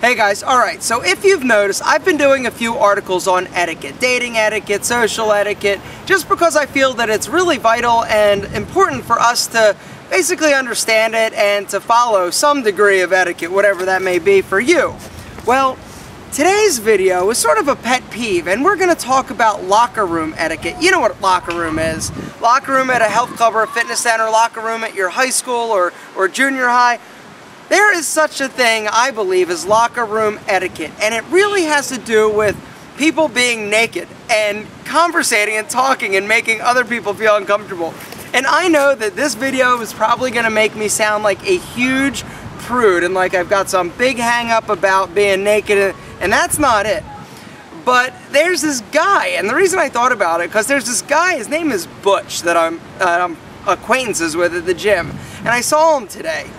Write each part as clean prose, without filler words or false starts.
Hey guys, alright, so if you've noticed, I've been doing a few articles on etiquette, dating etiquette, social etiquette, just because I feel that it's really vital and important for us to basically understand it and to follow some degree of etiquette, whatever that may be for you. Well, today's video is sort of a pet peeve, and we're going to talk about locker room etiquette. You know what locker room is. Locker room at a health club or a fitness center, locker room at your high school or junior high. There is such a thing, I believe, as locker room etiquette, and it really has to do with people being naked and conversating and talking and making other people feel uncomfortable. And I know that this video is probably going to make me sound like a huge prude and like I've got some big hang up about being naked, and that's not it. But there's this guy, and the reason I thought about it, because there's this guy, his name is Butch, that I'm acquaintances with at the gym, and I saw him today.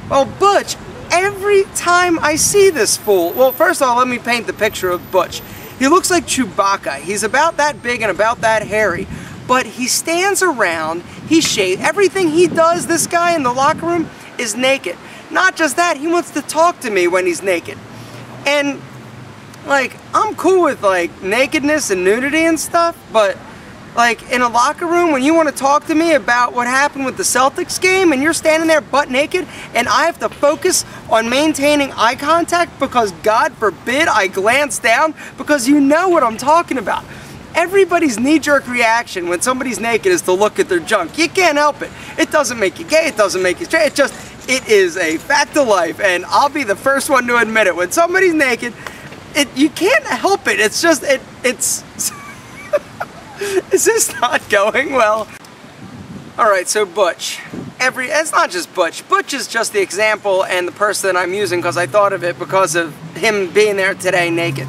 Well, Butch, every time I see this fool, well, first of all, let me paint the picture of Butch. He looks like Chewbacca. He's about that big and about that hairy, but he stands around, he shaves, everything he does, this guy in the locker room, is naked. Not just that, he wants to talk to me when he's naked. And, like, I'm cool with, like, nakedness and nudity and stuff, but like, in a locker room, when you want to talk to me about what happened with the Celtics game and you're standing there butt naked and I have to focus on maintaining eye contact because, God forbid, I glance down because you know what I'm talking about. Everybody's knee-jerk reaction when somebody's naked is to look at their junk. You can't help it. It doesn't make you gay, it doesn't make you straight, it is a fact of life, and I'll be the first one to admit it. When somebody's naked, you can't help it. It's just, it's... Is this not going well? Alright, so Butch. It's not just Butch. Butch is just the example and the person I'm using because I thought of it because of him being there today naked.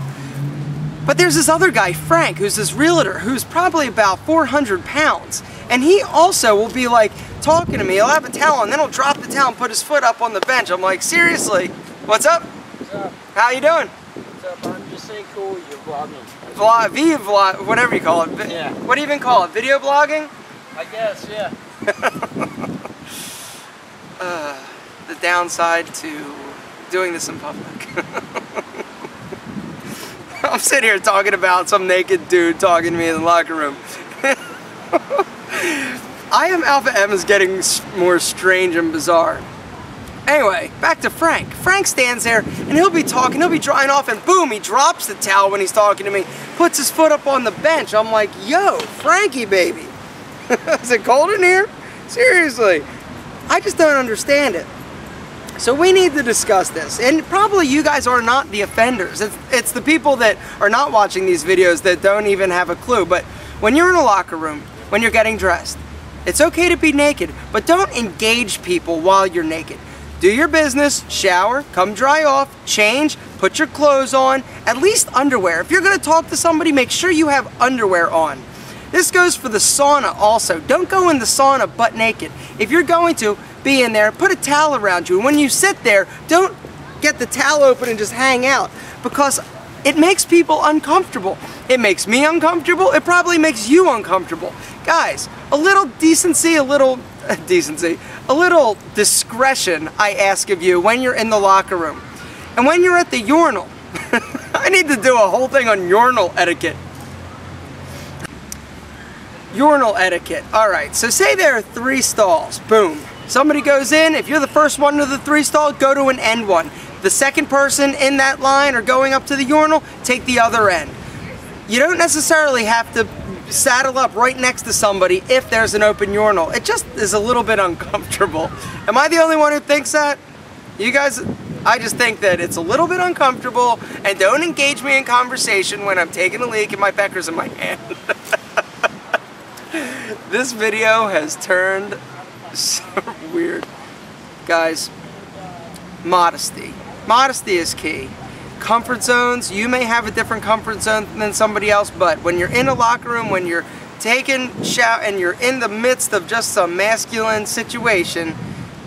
But there's this other guy, Frank, who's this realtor who's probably about 400 pounds. And he also will be like talking to me. He'll have a towel and then he'll drop the towel and put his foot up on the bench. I'm like, seriously? What's up? What's up? How you doing? What's up? I'm just saying cool, you're vlogging. Vlog, whatever you call it. Yeah. What do you even call it? Video blogging? I guess, yeah. The downside to doing this in public. I'm sitting here talking about some naked dude talking to me in the locker room. I am Alpha M is getting more strange and bizarre. Anyway, back to Frank. Frank stands there and he'll be talking, he'll be drying off, and boom, he drops the towel when he's talking to me, puts his foot up on the bench. I'm like, yo, Frankie baby. Is it cold in here? Seriously. I just don't understand it. So we need to discuss this. And probably you guys are not the offenders. It's the people that are not watching these videos that don't even have a clue. But when you're in a locker room, when you're getting dressed, it's okay to be naked, but don't engage people while you're naked. Do your business, shower, come dry off, change, put your clothes on, at least underwear. If you're going to talk to somebody, make sure you have underwear on. This goes for the sauna also. Don't go in the sauna butt naked. If you're going to be in there, put a towel around you. And when you sit there, don't get the towel open and just hang out, because it makes people uncomfortable. It makes me uncomfortable. It probably makes you uncomfortable. Guys, a little decency, a little discretion, I ask of you when you're in the locker room. And when you're at the urinal, I need to do a whole thing on urinal etiquette. Urinal etiquette. Alright, so say there are 3 stalls. Boom. Somebody goes in. If you're the first one to the 3 stall, go to an end one. The second person in that line or going up to the urinal, take the other end. You don't necessarily have to saddle up right next to somebody if there's an open urinal. It just is a little bit uncomfortable. Am I the only one who thinks that? You guys, I just think that it's a little bit uncomfortable, and don't engage me in conversation when I'm taking a leak and my pecker's in my hand. This video has turned so weird. Guys, modesty. Modesty is key. Comfort zones, you may have a different comfort zone than somebody else, but when you're in a locker room, when you're taking shower and you're in the midst of just some masculine situation,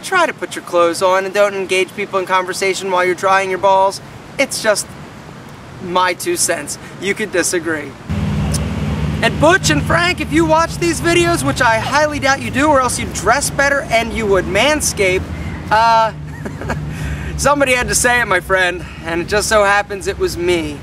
try to put your clothes on and don't engage people in conversation while you're drying your balls. It's just my 2 cents. You could disagree. And Butch and Frank, if you watch these videos, which I highly doubt you do, or else you'd dress better and you would manscape, Somebody had to say it, my friend, and it just so happens it was me.